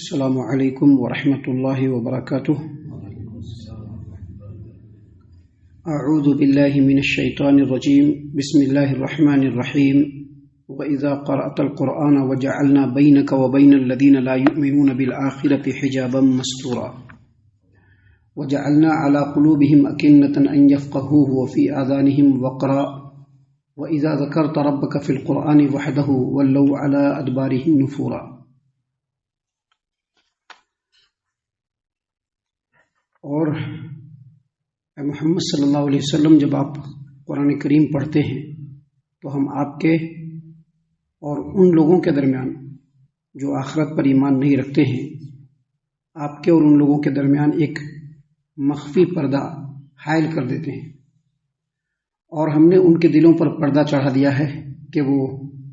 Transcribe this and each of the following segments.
السلام علیکم ورحمۃ اللہ وبرکاتہ۔ اعوذ باللہ من الشیطان الرجیم، بسم اللہ الرحمن الرحیم۔ وَإِذَا قَرَأْتَ الْقُرْآنَ وَجَعَلْنَا بَيْنَكَ وَبَيْنَ الَّذِينَ لَا يُؤْمِنُونَ بِالْآخِرَةِ حِجَابًا مَسْتُورًا وَجَعَلْنَا عَلَى قُلُوبِهِمْ أَكِنَّةً أَن يَفْقَهُوهُ وَفِي آذَانِهِمْ وَقْرًا وَإِذَا ذَكَرْتَ رَبَّكَ فِي الْقُرْآنِ وَحْدَهُ وَلَّوْا عَلَى أَدْبَارِهِمْ نُفُورًا۔ اور اے محمد صلی اللہ علیہ وسلم، جب آپ قرآن کریم پڑھتے ہیں تو ہم آپ کے اور ان لوگوں کے درمیان جو آخرت پر ایمان نہیں رکھتے ہیں، آپ کے اور ان لوگوں کے درمیان ایک مخفی پردہ حائل کر دیتے ہیں، اور ہم نے ان کے دلوں پر پردہ چڑھا دیا ہے کہ وہ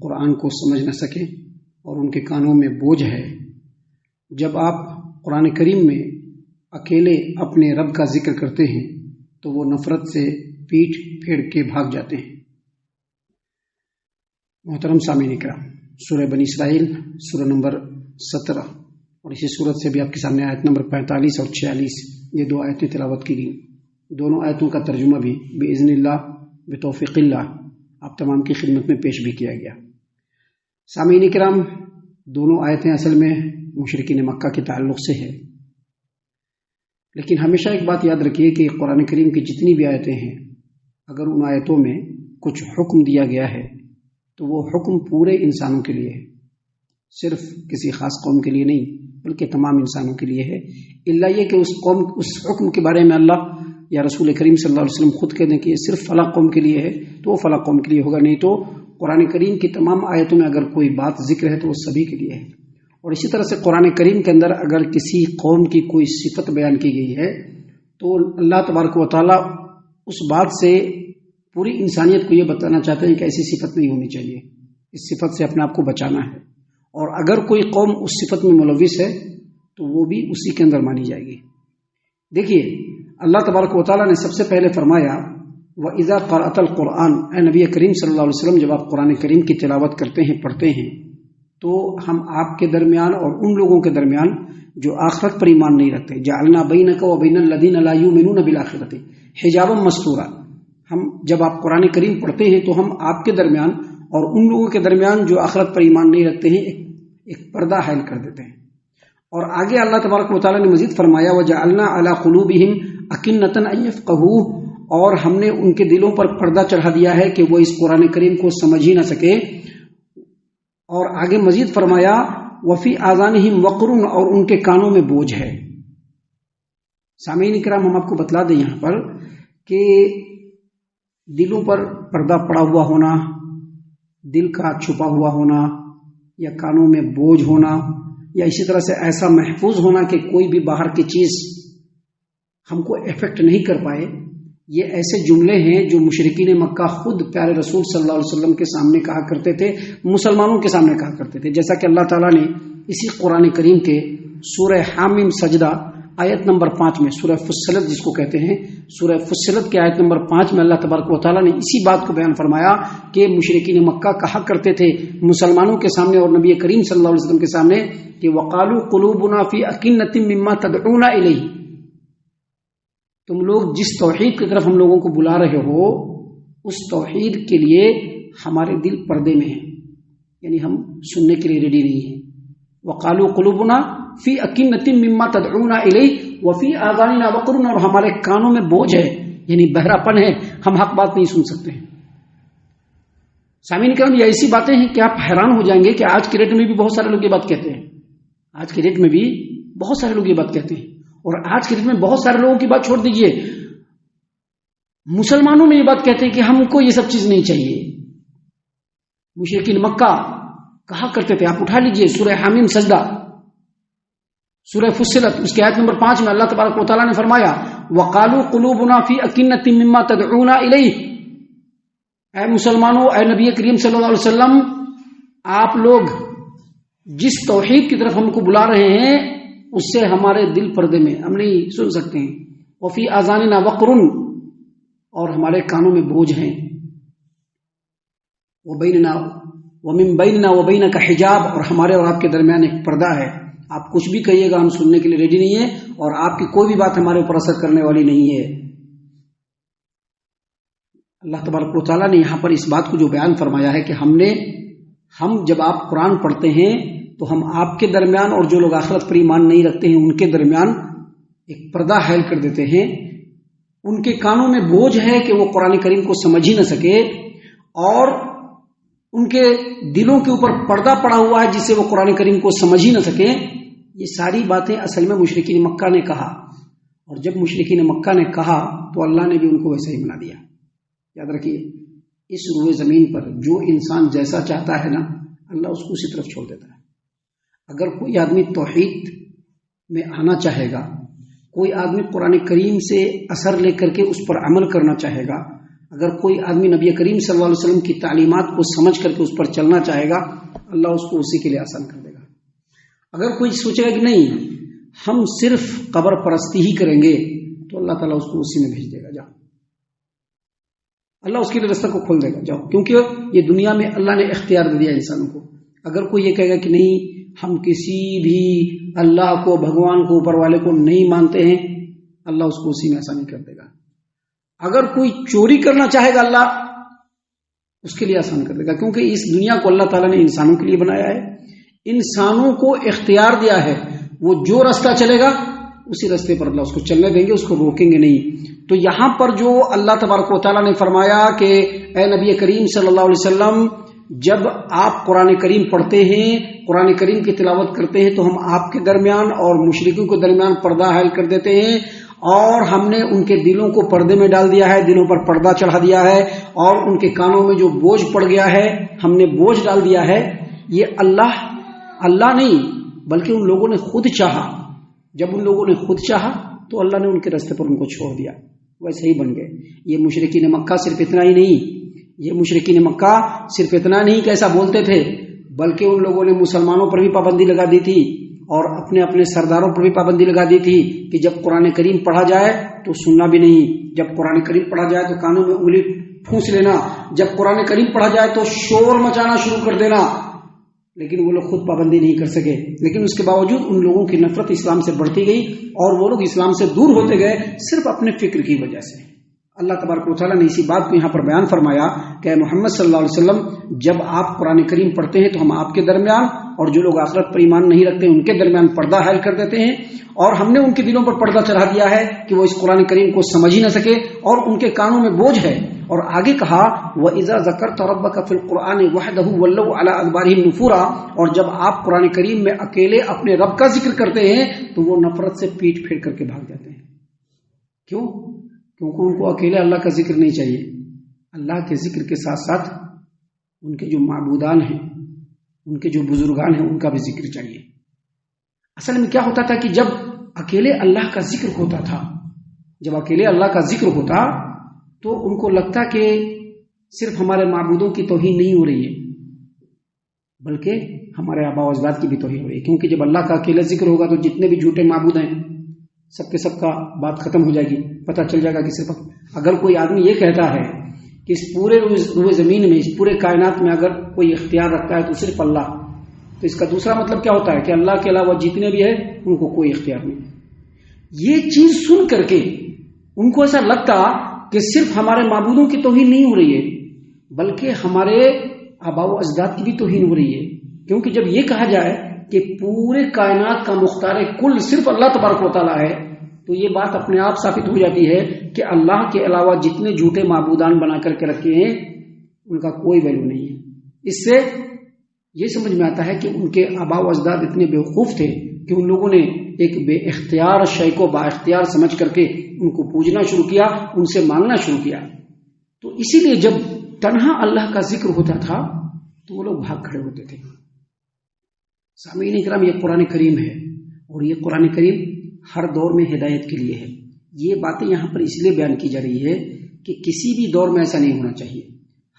قرآن کو سمجھ نہ سکیں، اور ان کے کانوں میں بوجھ ہے۔ جب آپ قرآن کریم میں اکیلے اپنے رب کا ذکر کرتے ہیں تو وہ نفرت سے پیٹھ پھیر کے بھاگ جاتے ہیں۔ محترم سامعین اکرام، سورہ بنی اسرائیل سورہ نمبر 17 اور اسی سورت سے بھی آپ کے سامنے آیت نمبر 45 اور 46 یہ دو آیتیں تلاوت کی گئیں۔ دونوں آیتوں کا ترجمہ بھی باذن اللہ بتوفیق اللہ آپ تمام کی خدمت میں پیش بھی کیا گیا۔ سامعین اکرام، دونوں آیتیں اصل میں مشرکین مکہ کے تعلق سے ہے، لیکن ہمیشہ ایک بات یاد رکھیے کہ قرآن کریم کی جتنی بھی آیتیں ہیں، اگر ان آیتوں میں کچھ حکم دیا گیا ہے تو وہ حکم پورے انسانوں کے لیے ہے، صرف کسی خاص قوم کے لیے نہیں بلکہ تمام انسانوں کے لیے ہے، الا یہ کہ اس حکم کے بارے میں اللہ یا رسول کریم صلی اللہ علیہ وسلم خود کہہ دیں کہ یہ صرف فلاں قوم کے لیے ہے تو وہ فلاں قوم کے لیے ہوگا، نہیں تو قرآن کریم کی تمام آیتوں میں اگر کوئی بات ذکر ہے تو وہ سبھی کے لیے ہے۔ اور اسی طرح سے قرآن کریم کے اندر اگر کسی قوم کی کوئی صفت بیان کی گئی ہے تو اللہ تبارک و تعالیٰ اس بات سے پوری انسانیت کو یہ بتانا چاہتے ہیں کہ ایسی صفت نہیں ہونی چاہیے، اس صفت سے اپنے آپ کو بچانا ہے، اور اگر کوئی قوم اس صفت میں ملوث ہے تو وہ بھی اسی کے اندر مانی جائے گی۔ دیکھیے، اللہ تبارک و تعالیٰ نے سب سے پہلے فرمایا وَإِذَا قَرَأْتَ الْقُرْآنَ، اے نبی کریم صلی اللہ علیہ وسلم، جب آپ قرآن کریم کی تلاوت کرتے ہیں، پڑھتے ہیں، تو ہم آپ کے درمیان اور ان لوگوں کے درمیان جو آخرت پر ایمان نہیں رکھتے، جعلنا بینک و بین الذین لا یؤمنون بالآخرۃ حجابا مستورا، ہم جب آپ قرآن کریم پڑھتے ہیں تو ہم آپ کے درمیان اور ان لوگوں کے درمیان جو آخرت پر ایمان نہیں رکھتے ہیں ایک پردہ حائل کر دیتے ہیں۔ اور آگے اللہ تبارک و تعالیٰ نے مزید فرمایا وجعلنا علی قلوبہم اکنۃ ان یفقہوہ، اور ہم نے ان کے دلوں پر پردہ چڑھا دیا ہے کہ وہ اس قرآن کریم کو سمجھ ہی نہ سکے، اور آگے مزید فرمایا وفی آذانہم وقر، اور ان کے کانوں میں بوجھ ہے۔ سامعین کرام، ہم آپ کو بتلا دیں یہاں پر کہ دلوں پر پردہ پڑا ہوا ہونا، دل کا چھپا ہوا ہونا، یا کانوں میں بوجھ ہونا، یا اسی طرح سے ایسا محفوظ ہونا کہ کوئی بھی باہر کی چیز ہم کو افیکٹ نہیں کر پائے، یہ ایسے جملے ہیں جو مشرکین مکہ خود پیارے رسول صلی اللہ علیہ وسلم کے سامنے کہا کرتے تھے، مسلمانوں کے سامنے کہا کرتے تھے، جیسا کہ اللہ تعالیٰ نے اسی قرآن کریم کے سورہ حامیم سجدہ آیت نمبر 5 میں، سورہ فصلت جس کو کہتے ہیں، سورہ فصلت کے آیت نمبر 5 میں اللہ تبارک و تعالیٰ نے اسی بات کو بیان فرمایا کہ مشرکین مکہ کہا کرتے تھے مسلمانوں کے سامنے اور نبی کریم صلی اللہ علیہ وسلم کے سامنے کہ وَقَالُوا قُلُوبُنَا فِي أَكِنَّةٍ مِّمَّا تَدْعُونَ إِلَيْهِ، تم لوگ جس توحید کی طرف ہم لوگوں کو بلا رہے ہو اس توحید کے لیے ہمارے دل پردے میں ہیں، یعنی ہم سننے کے لیے ریڈی نہیں ہیں۔ وَقَالُوا قُلُوبُنَا فِي أَكِنَّةٍ مِّمَّا تَدْعُونَ إِلَيْهِ وَفِي آذَانِنَا وَقْرٌ، اور ہمارے کانوں میں بوجھ ہے، یعنی بہرا پن ہے، ہم حق بات نہیں سن سکتے ہیں۔ سامعین کرام، یہ ایسی باتیں ہیں کہ آپ حیران ہو جائیں گے کہ آج کے ڈیٹ میں بھی بہت سارے لوگ یہ بات کہتے ہیں، آج کے ڈیٹ میں بھی بہت سارے لوگ یہ بات کہتے ہیں، اور آج کے ڈیٹ میں بہت سارے لوگوں کی بات چھوڑ دیجئے، مسلمانوں میں یہ بات کہتے ہیں کہ ہم کو یہ سب چیز نہیں چاہیے۔ مشرکین مکہ کہا کرتے تھے، آپ اٹھا لیجئے سورہ حامیم سجدہ، سورہ فصلت، اس کی آیت نمبر 5 میں اللہ تبارک و تعالیٰ نے فرمایا وَقَالُوا قُلُوبُنَا فِي أَكِنَّةٍ مِّمَّا تَدْعُونَ إِلَيْهِ، اے مسلمانوں، اے نبی کریم صلی اللہ علیہ وسلم، آپ لوگ جس توحید کی طرف ہم کو بلا رہے ہیں اس سے ہمارے دل پردے میں، ہم نہیں سن سکتے ہیں۔ وفی آذاننا وقر، اور ہمارے کانوں میں بوجھ ہیں۔ ومن بیننا وبینک حجاب، اور ہمارے اور آپ کے درمیان ایک پردہ ہے۔ آپ کچھ بھی کہیے گا ہم سننے کے لیے ریڈی نہیں ہے، اور آپ کی کوئی بھی بات ہمارے اوپر اثر کرنے والی نہیں ہے۔ اللہ تبارک و تعالیٰ نے یہاں پر اس بات کو جو بیان فرمایا ہے کہ ہم جب آپ قرآن پڑھتے ہیں تو ہم آپ کے درمیان اور جو لوگ آخرت پر ایمان نہیں رکھتے ہیں ان کے درمیان ایک پردہ حائل کر دیتے ہیں۔ ان کے کانوں میں بوجھ ہے کہ وہ قرآن کریم کو سمجھ ہی نہ سکے، اور ان کے دلوں کے اوپر پردہ پڑا ہوا ہے جس سے وہ قرآن کریم کو سمجھ ہی نہ سکیں۔ یہ ساری باتیں اصل میں مشرکین مکہ نے کہا، اور جب مشرکین مکہ نے کہا تو اللہ نے بھی ان کو ویسا ہی بنا دیا۔ یاد رکھیے، اس روئے زمین پر جو انسان جیسا چاہتا ہے نا، اللہ اس کو اسی طرف چھوڑ دیتا ہے۔ اگر کوئی آدمی توحید میں آنا چاہے گا، کوئی آدمی قرآن کریم سے اثر لے کر کے اس پر عمل کرنا چاہے گا، اگر کوئی آدمی نبی کریم صلی اللہ علیہ وسلم کی تعلیمات کو سمجھ کر کے اس پر چلنا چاہے گا، اللہ اس کو اسی کے لیے آسان کر دے گا۔ اگر کوئی سوچے گا کہ نہیں ہم صرف قبر پرستی ہی کریں گے، تو اللہ تعالیٰ اس کو اسی میں بھیج دے گا، جاؤ، اللہ اس کے لیے رستہ کو کھول دے گا، جاؤ، کیونکہ یہ دنیا میں اللہ نے اختیار دے دیا انسانوں کو۔ اگر کوئی یہ کہے گا کہ نہیں ہم کسی بھی اللہ کو، بھگوان کو، اوپر والے کو نہیں مانتے ہیں، اللہ اس کو اسی میں آسانی کر دے گا۔ اگر کوئی چوری کرنا چاہے گا، اللہ اس کے لیے آسان کر دے گا، کیونکہ اس دنیا کو اللہ تعالیٰ نے انسانوں کے لیے بنایا ہے، انسانوں کو اختیار دیا ہے، وہ جو رستہ چلے گا اسی رستے پر اللہ اس کو چلنے دیں گے، اس کو روکیں گے نہیں۔ تو یہاں پر جو اللہ تبارک و تعالیٰ نے فرمایا کہ اے نبی کریم صلی اللہ علیہ وسلم، جب آپ قرآن کریم پڑھتے ہیں، قرآن کریم کی تلاوت کرتے ہیں، تو ہم آپ کے درمیان اور مشرکوں کے درمیان پردہ حائل کر دیتے ہیں، اور ہم نے ان کے دلوں کو پردے میں ڈال دیا ہے، دلوں پر پردہ چڑھا دیا ہے، اور ان کے کانوں میں جو بوجھ پڑ گیا ہے ہم نے بوجھ ڈال دیا ہے۔ یہ اللہ نہیں بلکہ ان لوگوں نے خود چاہا۔ جب ان لوگوں نے خود چاہا تو اللہ نے ان کے راستے پر ان کو چھوڑ دیا، ویسے ہی بن گئے۔ یہ مشرکین مکہ صرف اتنا ہی نہیں، یہ مشرکین مکہ صرف اتنا نہیں کہ ایسا بولتے تھے، بلکہ ان لوگوں نے مسلمانوں پر بھی پابندی لگا دی تھی، اور اپنے اپنے سرداروں پر بھی پابندی لگا دی تھی کہ جب قرآن کریم پڑھا جائے تو سننا بھی نہیں، جب قرآن کریم پڑھا جائے تو کانوں میں انگلی پھونس لینا، جب قرآن کریم پڑھا جائے تو شور مچانا شروع کر دینا۔ لیکن وہ لوگ خود پابندی نہیں کر سکے، لیکن اس کے باوجود ان لوگوں کی نفرت اسلام سے بڑھتی گئی، اور وہ لوگ اسلام سے دور ہوتے گئے صرف اپنے فکر کی وجہ سے۔ اللہ تبارک و تعالیٰ نے اسی بات کو یہاں پر بیان فرمایا کہ اے محمد صلی اللہ علیہ وسلم، جب آپ قرآن کریم پڑھتے ہیں تو ہم آپ کے درمیان اور جو لوگ آخرت پر ایمان نہیں رکھتے ان کے درمیان پردہ حائل کر دیتے ہیں، اور ہم نے ان کے دلوں پر پردہ چڑھا دیا ہے کہ وہ اس قرآن کریم کو سمجھ ہی نہ سکے، اور ان کے کانوں میں بوجھ ہے۔ اور آگے کہا وَإِذَا ذَكَرْتَ رَبَّكَ فِي الْقُرْآنِ وَحْدَهُ وَلَّوْا عَلَىٰ أَدْبَارِهِمْ نُفُورًا، اور جب آپ قرآن کریم میں اکیلے اپنے رب کا ذکر کرتے ہیں تو وہ نفرت سے پیٹ پھیر کر کے بھاگ جاتے ہیں۔ کیوں؟ کیونکہ ان کو اکیلے اللہ کا ذکر نہیں چاہیے، اللہ کے ذکر کے ساتھ ساتھ ان کے جو معبودان ہیں، ان کے جو بزرگان ہیں، ان کا بھی ذکر چاہیے۔ اصل میں کیا ہوتا تھا کہ جب اکیلے اللہ کا ذکر ہوتا تھا، جب اکیلے اللہ کا ذکر ہوتا تو ان کو لگتا کہ صرف ہمارے معبودوں کی توہین نہیں ہو رہی ہے بلکہ ہمارے آباء و اجداد کی بھی توہین ہو رہی ہے، کیونکہ جب اللہ کا اکیلے ذکر ہوگا تو جتنے بھی جھوٹے معبود ہیں سب کے سب کا بات ختم ہو جائے گی، پتہ چل جائے گا کہ صرف اگر کوئی آدمی یہ کہتا ہے کہ اس پورے روئے زمین میں، اس پورے کائنات میں اگر کوئی اختیار رکھتا ہے تو صرف اللہ، تو اس کا دوسرا مطلب کیا ہوتا ہے کہ اللہ کے علاوہ جتنے بھی ہیں ان کو کوئی اختیار نہیں۔ یہ چیز سن کر کے ان کو ایسا لگتا کہ صرف ہمارے معبودوں کی توہین نہیں ہو رہی ہے بلکہ ہمارے آباء و اجداد کی بھی توہین ہو رہی ہے، کیونکہ جب یہ کہا جائے کہ پورے کائنات کا مختار کل صرف اللہ تبارک و تعالیٰ ہے تو یہ بات اپنے آپ ثابت ہو جاتی ہے کہ اللہ کے علاوہ جتنے جھوٹے معبودان بنا کر کے رکھے ہیں ان کا کوئی ویلیو نہیں ہے۔ اس سے یہ سمجھ میں آتا ہے کہ ان کے آباء و اجداد اتنے بیوقوف تھے کہ ان لوگوں نے ایک بے اختیار شے کو با اختیار سمجھ کر کے ان کو پوجنا شروع کیا، ان سے مانگنا شروع کیا۔ تو اسی لیے جب تنہا اللہ کا ذکر ہوتا تھا تو وہ لوگ بھاگ کھڑے ہوتے تھے۔ سامعین کرام، یہ قرآن کریم ہے اور یہ قرآن کریم ہر دور میں ہدایت کے لیے ہے۔ یہ باتیں یہاں پر اس لیے بیان کی جا رہی ہے کہ کسی بھی دور میں ایسا نہیں ہونا چاہیے۔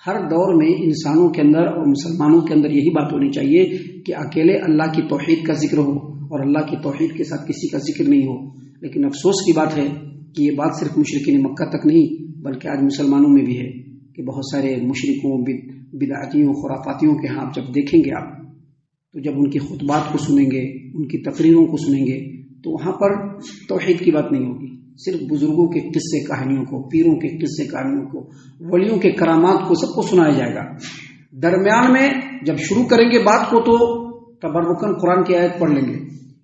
ہر دور میں انسانوں کے اندر اور مسلمانوں کے اندر یہی بات ہونی چاہیے کہ اکیلے اللہ کی توحید کا ذکر ہو اور اللہ کی توحید کے ساتھ کسی کا ذکر نہیں ہو۔ لیکن افسوس کی بات ہے کہ یہ بات صرف مشرکین مکہ تک نہیں بلکہ آج مسلمانوں میں بھی ہے کہ بہت سارے مشرکوں، بدعتیوں، خرافاتیوں کے ہاں جب دیکھیں گے آپ تو جب ان کی خطبات کو سنیں گے، ان کی تقریروں کو سنیں گے، تو وہاں پر توحید کی بات نہیں ہوگی، صرف بزرگوں کے قصے کہانیوں کو، پیروں کے قصے کہانیوں کو، ولیوں کے کرامات کو سب کو سنایا جائے گا۔ درمیان میں جب شروع کریں گے بات کو تو تبرکن قرآن کی آیت پڑھ لیں گے،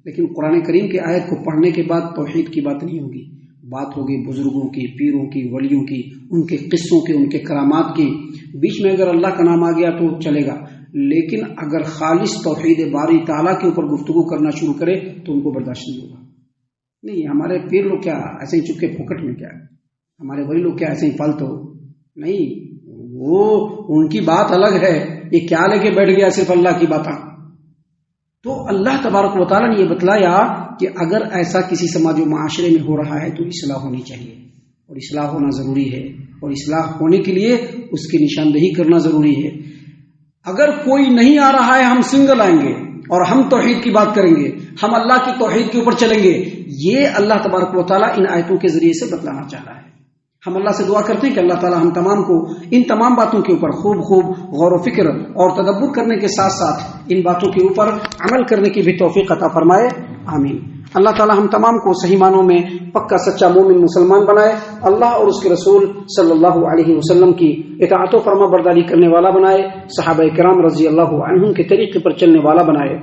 لیکن قرآن کریم کی آیت کو پڑھنے کے بعد توحید کی بات نہیں ہوگی، بات ہوگی بزرگوں کی، پیروں کی، ولیوں کی، ان کے قصوں کی، ان کے کرامات کی۔ بیچ میں اگر اللہ کا نام آ گیا تو چلے گا، لیکن اگر خالص توحید باری تعالیٰ کے اوپر گفتگو کرنا شروع کرے تو ان کو برداشت نہیں ہوگا۔ نہیں، ہمارے پیر لوگ کیا ایسے ہی چپکے پھوکٹ میں، کیا ہمارے ولی لوگ کیا ایسے ہی پالتو نہیں، وہ ان کی بات الگ ہے، یہ کیا لے کے بیٹھ گیا صرف اللہ کی باتیں۔ تو اللہ تبارک و تعالیٰ نے یہ بتلایا کہ اگر ایسا کسی سماج و معاشرے میں ہو رہا ہے تو اصلاح ہونی چاہیے، اور اصلاح ہونا ضروری ہے، اور اصلاح ہونے کے لیے اس کی نشاندہی کرنا ضروری ہے۔ اگر کوئی نہیں آ رہا ہے، ہم سنگل آئیں گے اور ہم توحید کی بات کریں گے، ہم اللہ کی توحید کے اوپر چلیں گے، یہ اللہ تبارک و تعالیٰ ان آیتوں کے ذریعے سے بتلانا چاہ رہا ہے۔ ہم اللہ سے دعا کرتے ہیں کہ اللہ تعالیٰ ہم تمام کو ان تمام باتوں کے اوپر خوب غور و فکر اور تدبر کرنے کے ساتھ ساتھ ان باتوں کے اوپر عمل کرنے کی بھی توفیق عطا فرمائے، آمین۔ اللہ تعالیٰ ہم تمام کو صحیح معنوں میں پکا سچا مومن مسلمان بنائے، اللہ اور اس کے رسول صلی اللہ علیہ وسلم کی اطاعت و فرما برداری کرنے والا بنائے، صحابہ کرام رضی اللہ عنہم کے طریقے پر چلنے والا بنائے،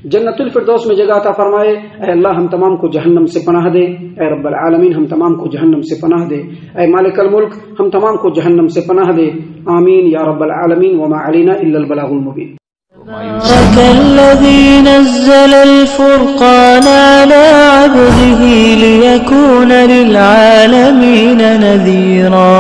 جنت الفردوس میں جگہ عطا فرمائے۔ اے اللہ ہم تمام کو جہنم سے پناہ دے، اے رب العالمین ہم تمام کو جہنم سے پناہ دے، اے مالک الملک ہم تمام کو جہنم سے پناہ دے، آمین یا رب العالمین۔ وما علینا الا البلاغ المبین۔ تبارك الذي نزل الفرقان على عبده ليكون للعالمين نذيرا